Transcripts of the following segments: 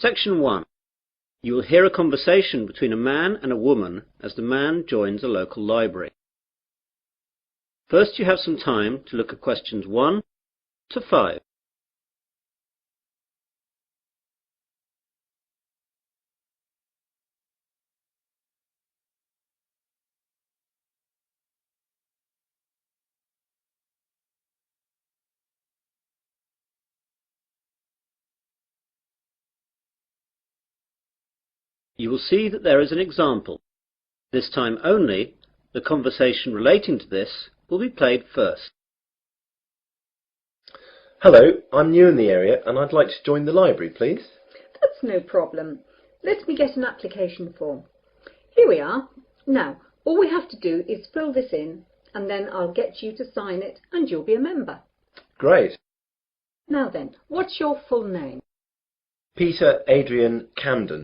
Section 1. You will hear a conversation between a man and a woman as the man joins a local library. First, you have some time to look at questions 1 to 5. You will see that there is an example. This time only, the conversation relating to this will be played first. Hello, I'm new in the area and I'd like to join the library, please. That's no problem. Let me get an application form. Here we are. Now, all we have to do is fill this in and then I'll get you to sign it and you'll be a member. Great. Now then, what's your full name? Peter Adrian Camden.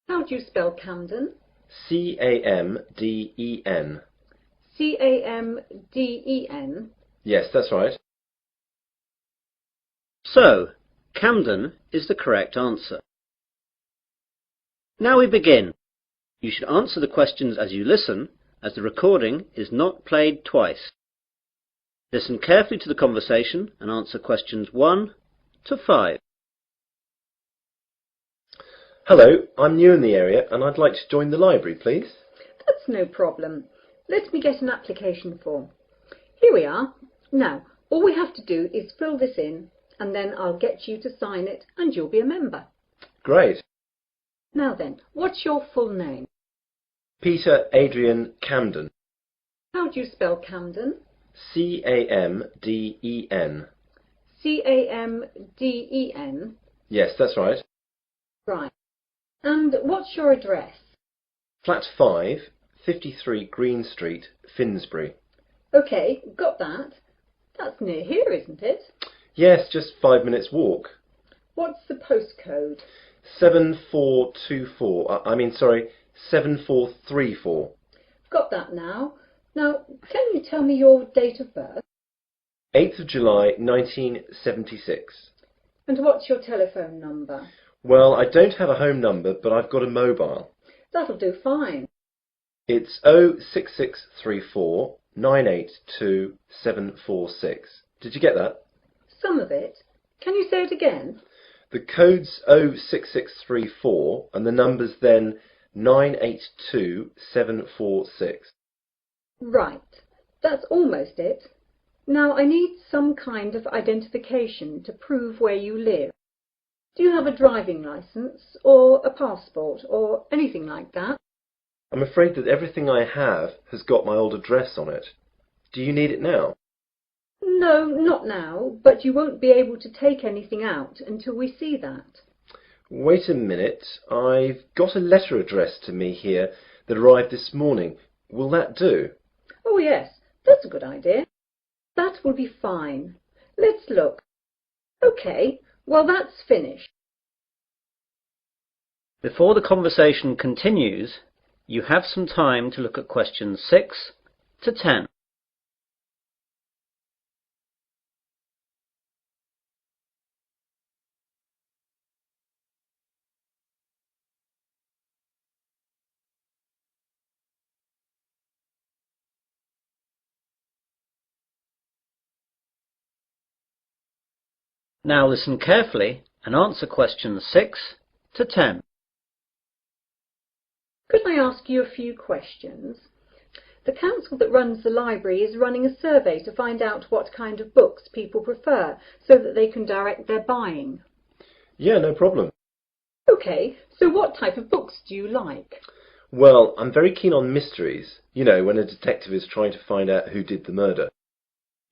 How do you spell Camden? C-A-M-D-E-N. C-A-M-D-E-N? Yes, that's right. So, Camden is the correct answer. Now we begin. You should answer the questions as you listen, as the recording is not played twice. Listen carefully to the conversation and answer questions 1 to 5. Hello, I'm new in the area and I'd like to join the library, please. That's no problem. Let me get an application form. Here we are. Now, all we have to do is fill this in and then I'll get you to sign it and you'll be a member. Great. Now then, what's your full name? Peter Adrian Camden. How do you spell Camden? C-A-M-D-E-N. C-A-M-D-E-N? Yes, that's right. Right. And what's your address? Flat 5, 53 Green Street, Finsbury. OK, got that. That's near here, isn't it? Yes, just 5 minutes walk. What's the postcode? 7424. 7434. Got that now. Now, can you tell me your date of birth? 8th of July 1976. And what's your telephone number? Well, I don't have a home number, but I've got a mobile. That'll do fine. It's 06634 982 746. Did you get that? Some of it. Can you say it again? The code's 06634 and the number's then 982 746. Right. That's almost it. Now I need some kind of identification to prove where you live. Do you have a driving licence or a passport or anything like that? I'm afraid that everything I have has got my old address on it. Do you need it now? No, not now, but you won't be able to take anything out until we see that. Wait a minute. I've got a letter addressed to me here that arrived this morning. Will that do? Oh yes, that's a good idea. That will be fine. Let's look. OK, well that's finished. Before the conversation continues, you have some time to look at questions 6 to 10. Now listen carefully and answer questions 6 to 10. Could I ask you a few questions? The council that runs the library is running a survey to find out what kind of books people prefer so that they can direct their buying. Yeah, no problem. OK, so what type of books do you like? Well, I'm very keen on mysteries. You know, when a detective is trying to find out who did the murder.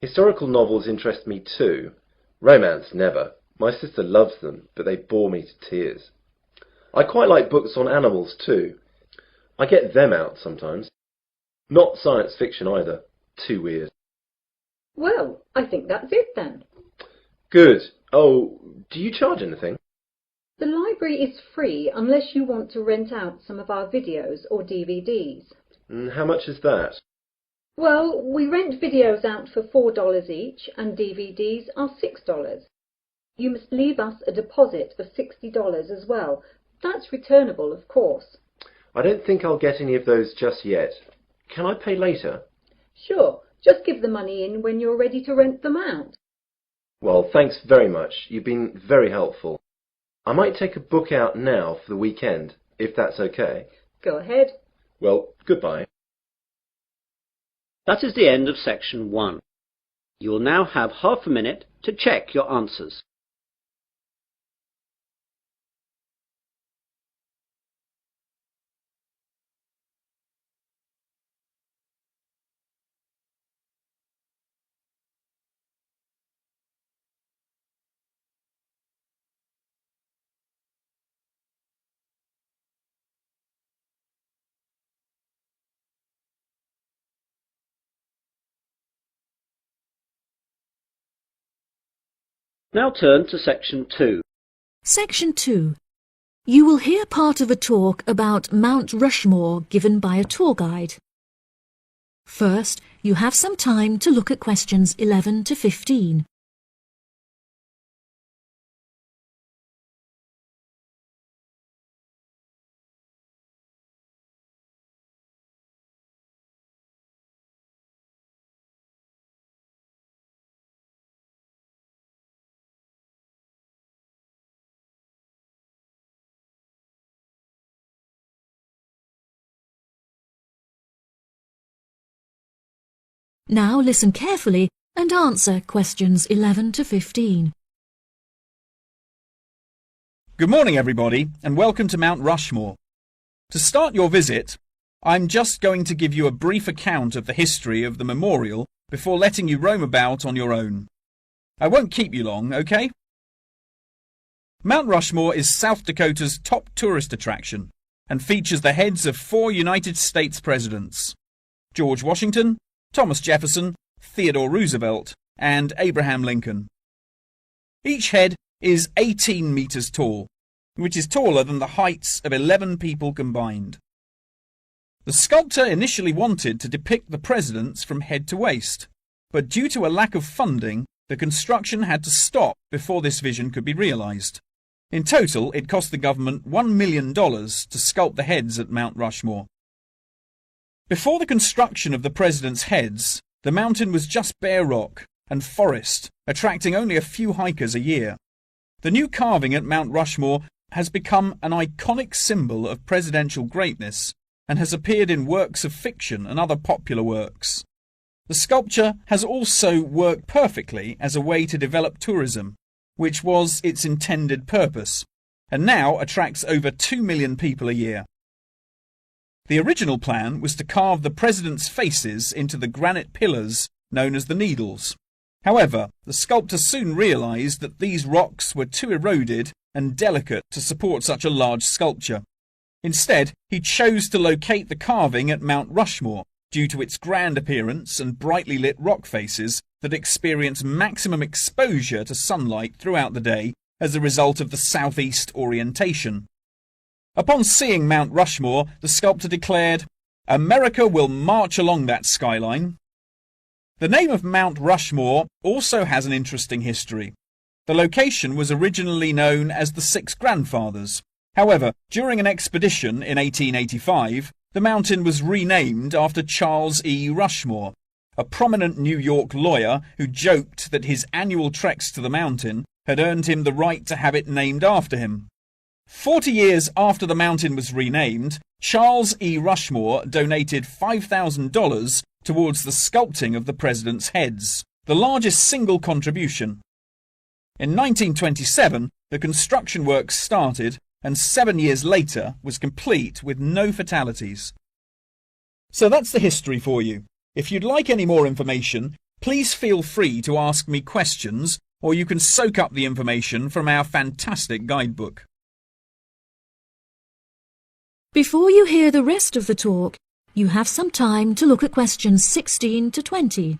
Historical novels interest me too. Romance, never. My sister loves them, but they bore me to tears. I quite like books on animals too. I get them out sometimes. Not science fiction either. Too weird. Well, I think that's it then. Good. Oh, do you charge anything? The library is free unless you want to rent out some of our videos or DVDs. How much is that? Well, we rent videos out for $4 each and DVDs are $6. You must leave us a deposit of $60 as well. That's returnable, of course. I don't think I'll get any of those just yet. Can I pay later? Sure, just give the money in when you're ready to rent them out. Well, thanks very much. You've been very helpful. I might take a book out now for the weekend, if that's okay. Go ahead. Well, goodbye. That is the end of section 1. You will now have half a minute to check your answers. Now turn to section 2. Section 2. You will hear part of a talk about Mount Rushmore given by a tour guide. First, you have some time to look at questions 11 to 15. Now listen carefully and answer questions 11 to 15. Good morning, everybody, and welcome to Mount Rushmore. To start your visit, I'm just going to give you a brief account of the history of the memorial before letting you roam about on your own. I won't keep you long, okay? Mount Rushmore is South Dakota's top tourist attraction and features the heads of 4 United States presidents: George Washington, Thomas Jefferson, Theodore Roosevelt, and Abraham Lincoln. Each head is 18 meters tall, which is taller than the heights of 11 people combined. The sculptor initially wanted to depict the presidents from head to waist, but due to a lack of funding, the construction had to stop before this vision could be realized. In total, it cost the government $1 million to sculpt the heads at Mount Rushmore. Before the construction of the presidents' heads, the mountain was just bare rock and forest, attracting only a few hikers a year. The new carving at Mount Rushmore has become an iconic symbol of presidential greatness and has appeared in works of fiction and other popular works. The sculpture has also worked perfectly as a way to develop tourism, which was its intended purpose, and now attracts over 2 million people a year. The original plan was to carve the presidents' faces into the granite pillars known as the Needles. However, the sculptor soon realized that these rocks were too eroded and delicate to support such a large sculpture. Instead, he chose to locate the carving at Mount Rushmore due to its grand appearance and brightly lit rock faces that experience maximum exposure to sunlight throughout the day as a result of the southeast orientation. Upon seeing Mount Rushmore, the sculptor declared, "America will march along that skyline." The name of Mount Rushmore also has an interesting history. The location was originally known as the Six Grandfathers. However, during an expedition in 1885, the mountain was renamed after Charles E. Rushmore, a prominent New York lawyer who joked that his annual treks to the mountain had earned him the right to have it named after him. 40 years after the mountain was renamed, Charles E. Rushmore donated $5,000 towards the sculpting of the presidents' heads, the largest single contribution. In 1927, the construction works started and 7 years later was complete with no fatalities. So that's the history for you. If you'd like any more information, please feel free to ask me questions, or you can soak up the information from our fantastic guidebook. Before you hear the rest of the talk, you have some time to look at questions 16 to 20.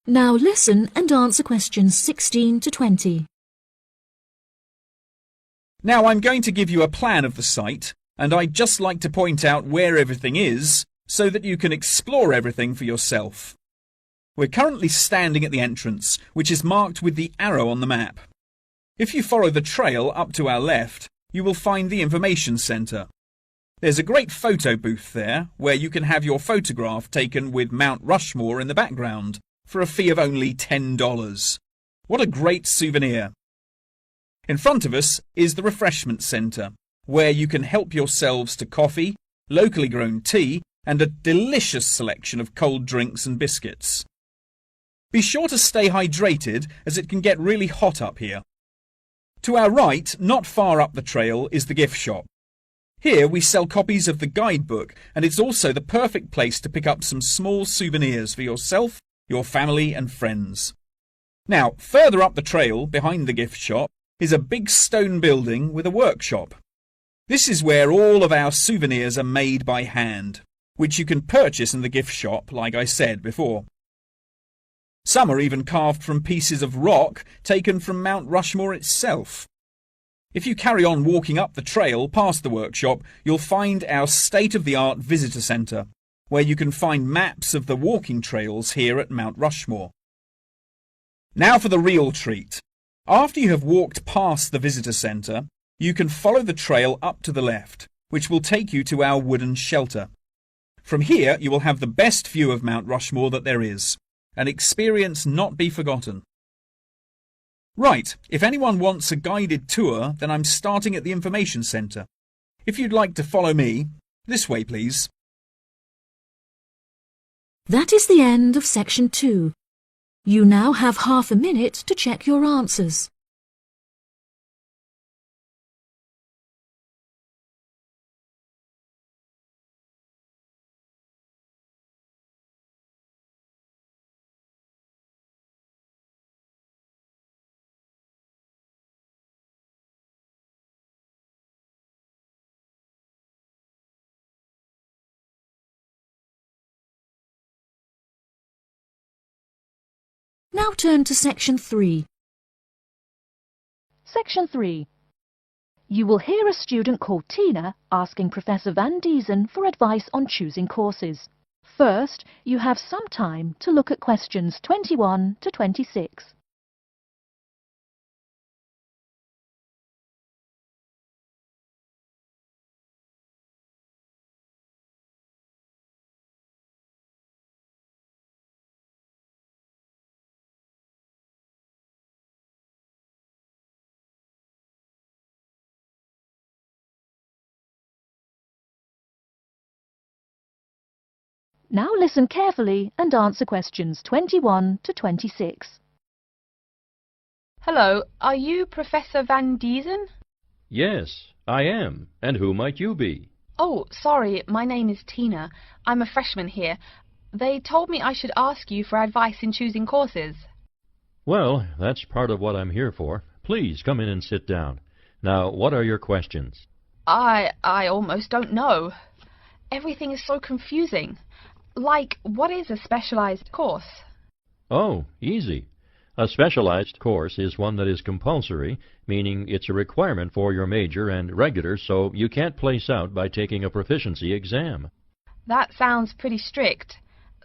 Now listen and answer questions 16 to 20. Now I'm going to give you a plan of the site, and I'd just like to point out where everything is so that you can explore everything for yourself. We're currently standing at the entrance, which is marked with the arrow on the map. If you follow the trail up to our left, you will find the information centre. There's a great photo booth there where you can have your photograph taken with Mount Rushmore in the background for a fee of only $10. What a great souvenir! In front of us is the refreshment centre, where you can help yourselves to coffee, locally grown tea, and a delicious selection of cold drinks and biscuits. Be sure to stay hydrated as it can get really hot up here. To our right, not far up the trail, is the gift shop. Here we sell copies of the guidebook, and it's also the perfect place to pick up some small souvenirs for yourself, your family and friends. Now, further up the trail, behind the gift shop, is a big stone building with a workshop. This is where all of our souvenirs are made by hand, which you can purchase in the gift shop, like I said before. Some are even carved from pieces of rock taken from Mount Rushmore itself. If you carry on walking up the trail past the workshop, you'll find our state-of-the-art visitor centre, where you can find maps of the walking trails here at Mount Rushmore. Now for the real treat. After you have walked past the visitor centre, you can follow the trail up to the left, which will take you to our wooden shelter. From here you will have the best view of Mount Rushmore that there is, an experience not be forgotten. Right, if anyone wants a guided tour, then I'm starting at the information centre. If you'd like to follow me, this way please. That is the end of section 2. You now have half a minute to check your answers. Now turn to section 3. Section 3. You will hear a student called Tina asking Professor Van Diezen for advice on choosing courses. First, you have some time to look at questions 21 to 26. Now listen carefully and answer questions 21 to 26. Hello, are you Professor Van Diezen? Yes, I am. And who might you be? Oh, sorry, my name is Tina. I'm a freshman here. They told me I should ask you for advice in choosing courses. Well, that's part of what I'm here for. Please come in and sit down. Now, what are your questions? I almost don't know. Everything is so confusing. Like, what is a specialized course? Oh, easy. A specialized course is one that is compulsory, meaning it's a requirement for your major, and regular, so you can't place out by taking a proficiency exam. That sounds pretty strict.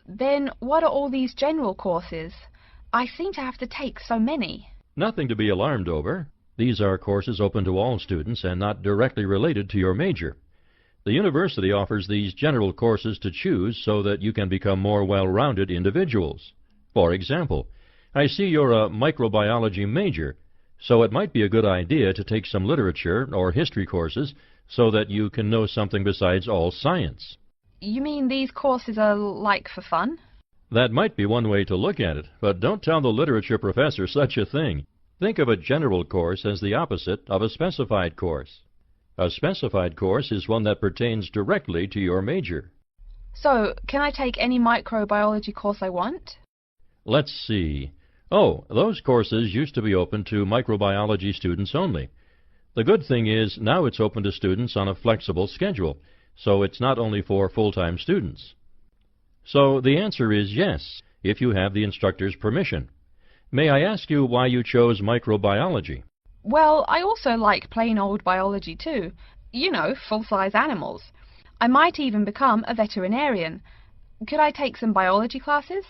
Then what are all these general courses? I seem to have to take so many. Nothing to be alarmed over. These are courses open to all students and not directly related to your major. The university offers these general courses to choose so that you can become more well-rounded individuals. For example, I see you're a microbiology major, so it might be a good idea to take some literature or history courses so that you can know something besides all science. You mean these courses are like for fun? That might be one way to look at it, but don't tell the literature professor such a thing. Think of a general course as the opposite of a specified course. A specified course is one that pertains directly to your major. So, can I take any microbiology course I want? Let's see. Oh, those courses used to be open to microbiology students only. The good thing is now it's open to students on a flexible schedule, so it's not only for full-time students. So the answer is yes. if you have the instructor's permission. May I ask you why you chose microbiology? Well, I also like plain old biology too. You know, full-size animals. I might even become a veterinarian. Could I take some biology classes?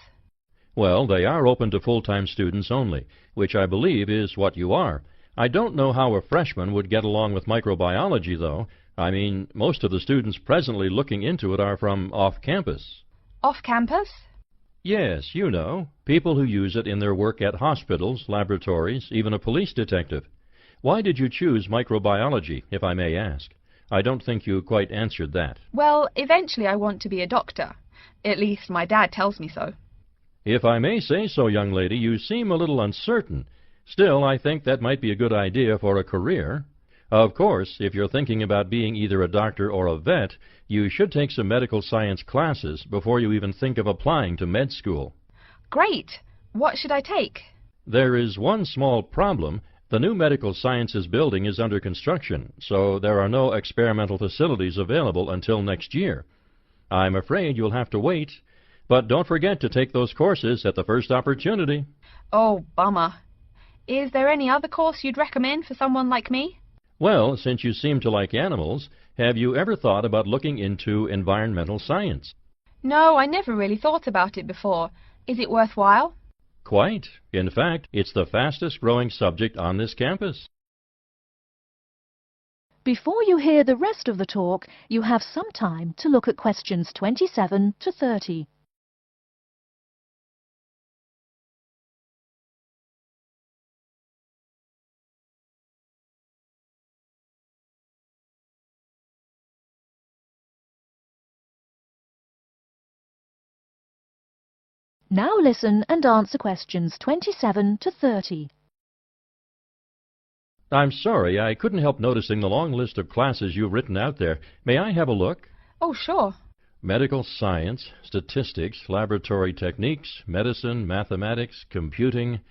Well, they are open to full-time students only, which I believe is what you are. I don't know how a freshman would get along with microbiology, though. I mean, most of the students presently looking into it are from off-campus. Off-campus? Yes, you know, people who use it in their work at hospitals, laboratories, even a police detective. Why did you choose microbiology, if I may ask? I don't think you quite answered that. Well, eventually I want to be a doctor. At least my dad tells me so. If I may say so, young lady, you seem a little uncertain. Still, I think that might be a good idea for a career. Of course, if you're thinking about being either a doctor or a vet, you should take some medical science classes before you even think of applying to med school. Great! What should I take? There is one small problem. The new medical sciences building is under construction, so there are no experimental facilities available until next year. I'm afraid you'll have to wait, but don't forget to take those courses at the first opportunity. Oh, bummer. Is there any other course you'd recommend for someone like me? Well, since you seem to like animals, have you ever thought about looking into environmental science? No, I never really thought about it before. Is it worthwhile? Quite. In fact, it's the fastest growing subject on this campus. Before you hear the rest of the talk, you have some time to look at questions 27 to 30. Now listen and answer questions 27 to 30. I'm sorry, I couldn't help noticing the long list of classes you've written out there. May I have a look? Oh, sure. Medical science, statistics, laboratory techniques, medicine, mathematics, computing.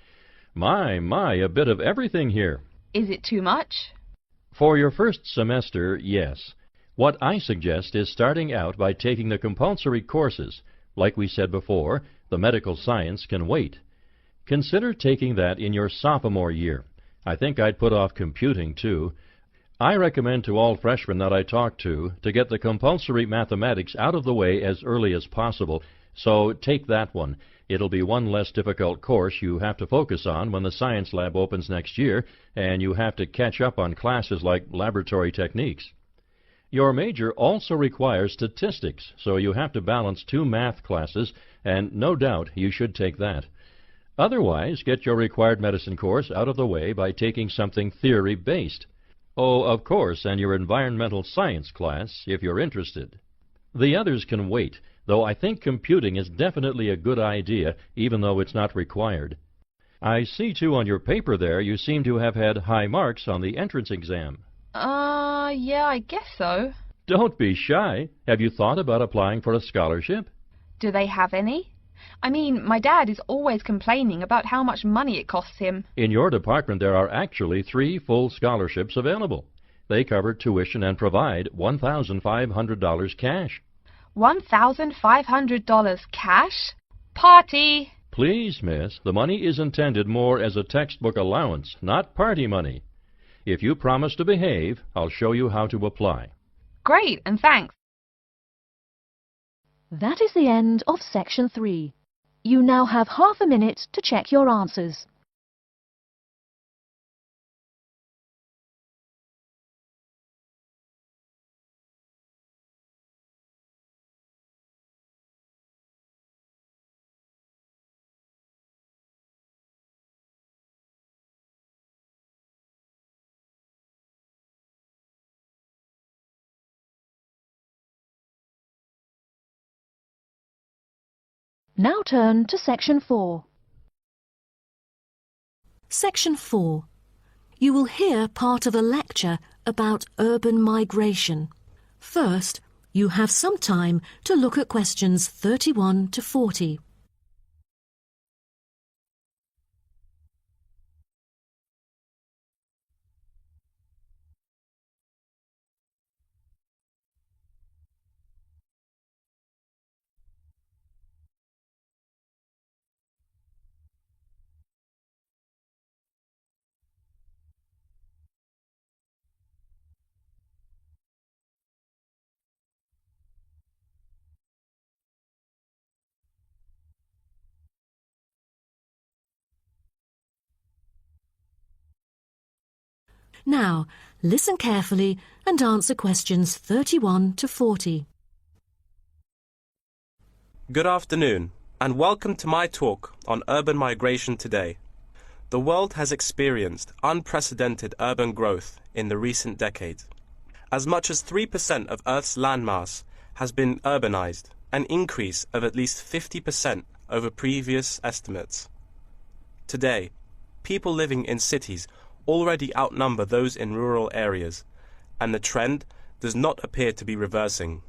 My, a bit of everything here. Is it too much? For your first semester, yes. What I suggest is starting out by taking the compulsory courses. Like we said before, the medical science can wait. Consider taking that in your sophomore year. I think I'd put off computing, too. I recommend to all freshmen that I talk to get the compulsory mathematics out of the way as early as possible, so take that one. It'll be one less difficult course you have to focus on when the science lab opens next year, and you have to catch up on classes like laboratory techniques. Your major also requires statistics, so you have to balance 2 math classes, and no doubt you should take that. Otherwise, get your required medicine course out of the way by taking something theory-based. Oh, of course, and your environmental science class, if you're interested. The others can wait, though I think computing is definitely a good idea, even though it's not required. I see, too, on your paper there, you seem to have had high marks on the entrance exam. Yeah, I guess so. Don't be shy. Have you thought about applying for a scholarship? Do they have any? I mean, my dad is always complaining about how much money it costs him. In your department, there are actually 3 full scholarships available. They cover tuition and provide $1,500 cash. $1,500 cash? Party! Please, miss, the money is intended more as a textbook allowance, not party money. If you promise to behave, I'll show you how to apply. Great, and thanks. That is the end of section 3. You now have half a minute to check your answers. Now turn to section 4. Section 4. You will hear part of a lecture about urban migration. First, you have some time to look at questions 31 to 40. Now, listen carefully and answer questions 31 to 40. Good afternoon, and welcome to my talk on urban migration today. The world has experienced unprecedented urban growth in the recent decades. As much as 3% of Earth's landmass has been urbanized, an increase of at least 50% over previous estimates. Today, people living in cities already outnumber those in rural areas, and the trend does not appear to be reversing.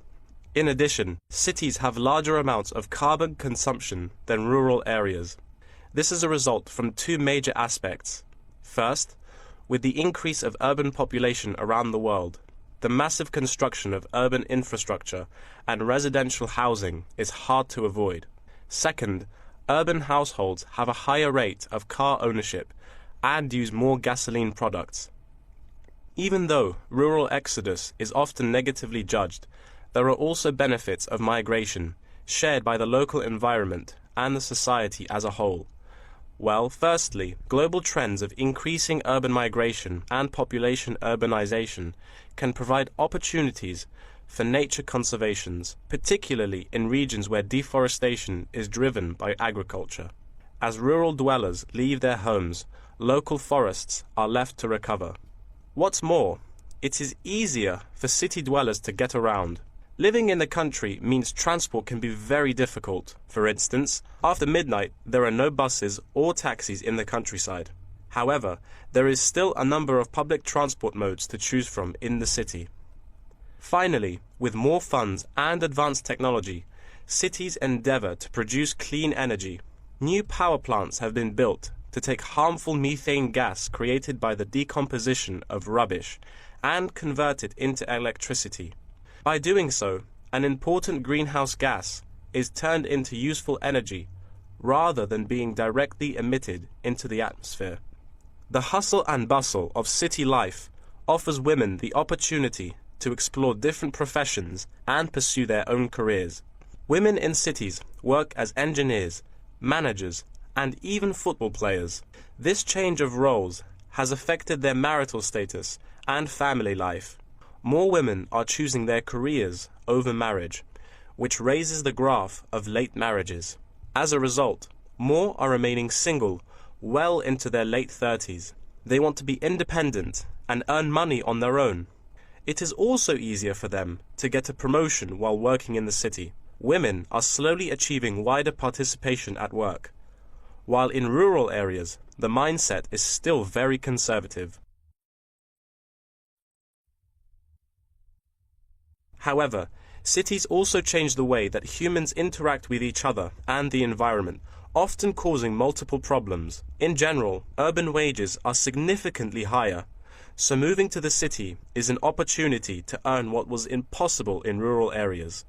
In addition, cities have larger amounts of carbon consumption than rural areas. This is a result from two major aspects. First, with the increase of urban population around the world, the massive construction of urban infrastructure and residential housing is hard to avoid. Second, urban households have a higher rate of car ownership and use more gasoline products. Even though rural exodus is often negatively judged, there are also benefits of migration, shared by the local environment and the society as a whole. Well, firstly, global trends of increasing urban migration and population urbanization can provide opportunities for nature conservations, particularly in regions where deforestation is driven by agriculture. As rural dwellers leave their homes, local forests are left to recover. What's more, it is easier for city dwellers to get around. Living in the country means transport can be very difficult. For instance, after midnight there are no buses or taxis in the countryside. However, there is still a number of public transport modes to choose from in the city. Finally, with more funds and advanced technology, cities endeavor to produce clean energy. New power plants have been built to take harmful methane gas created by the decomposition of rubbish and convert it into electricity. By doing so, an important greenhouse gas is turned into useful energy rather than being directly emitted into the atmosphere. The hustle and bustle of city life offers women the opportunity to explore different professions and pursue their own careers. Women in cities work as engineers, managers, and even football players. This change of roles has affected their marital status and family life. More women are choosing their careers over marriage, which raises the graph of late marriages. As a result, more are remaining single well into their late 30s. They want to be independent and earn money on their own. It is also easier for them to get a promotion while working in the city. Women are slowly achieving wider participation at work, while in rural areas, the mindset is still very conservative. However, cities also change the way that humans interact with each other and the environment, often causing multiple problems. In general, urban wages are significantly higher, so moving to the city is an opportunity to earn what was impossible in rural areas.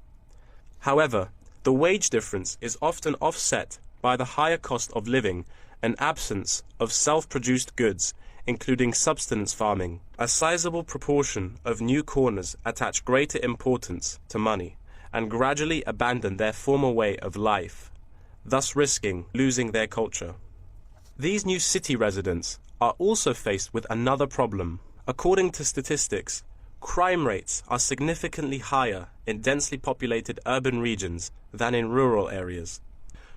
However, the wage difference is often offset by the higher cost of living and absence of self-produced goods, including subsistence farming. A sizable proportion of new corners attach greater importance to money and gradually abandon their former way of life, thus risking losing their culture. These new city residents are also faced with another problem. According to statistics, crime rates are significantly higher in densely populated urban regions than in rural areas.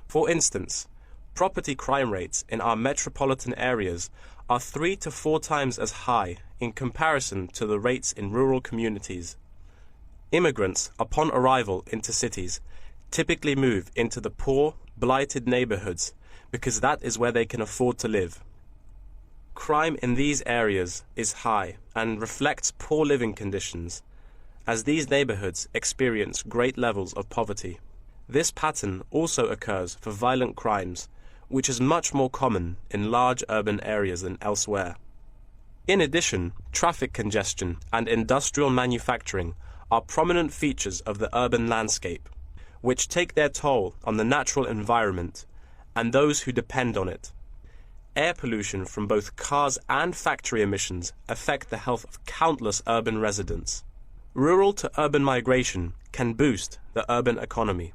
For instance, property crime rates in our metropolitan areas are 3 to 4 times as high in comparison to the rates in rural communities. Immigrants, upon arrival into cities, typically move into the poor, blighted neighborhoods because that is where they can afford to live. Crime in these areas is high and reflects poor living conditions, as these neighborhoods experience great levels of poverty. This pattern also occurs for violent crimes, which is much more common in large urban areas than elsewhere. In addition, traffic congestion and industrial manufacturing are prominent features of the urban landscape, which take their toll on the natural environment and those who depend on it. Air pollution from both cars and factory emissions affect the health of countless urban residents. Rural to urban migration can boost the urban economy.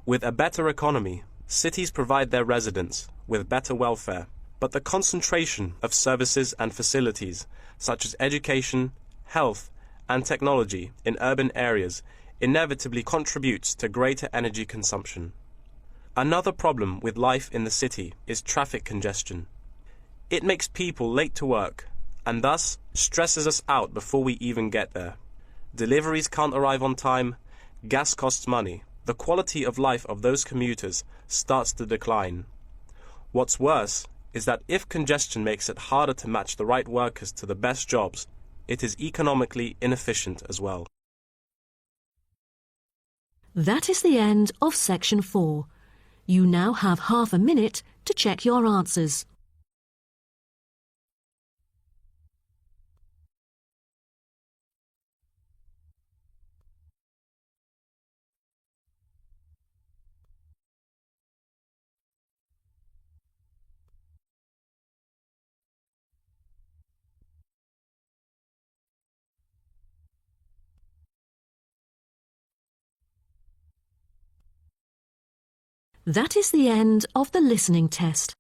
With a better economy, cities provide their residents with better welfare, but the concentration of services and facilities, such as education, health, and technology in urban areas inevitably contributes to greater energy consumption. Another problem with life in the city is traffic congestion. It makes people late to work and thus stresses us out before we even get there. Deliveries can't arrive on time, gas costs money. The quality of life of those commuters starts to decline. What's worse is that if congestion makes it harder to match the right workers to the best jobs, it is economically inefficient as well. That is the end of section 4. You now have half a minute to check your answers. That is the end of the listening test.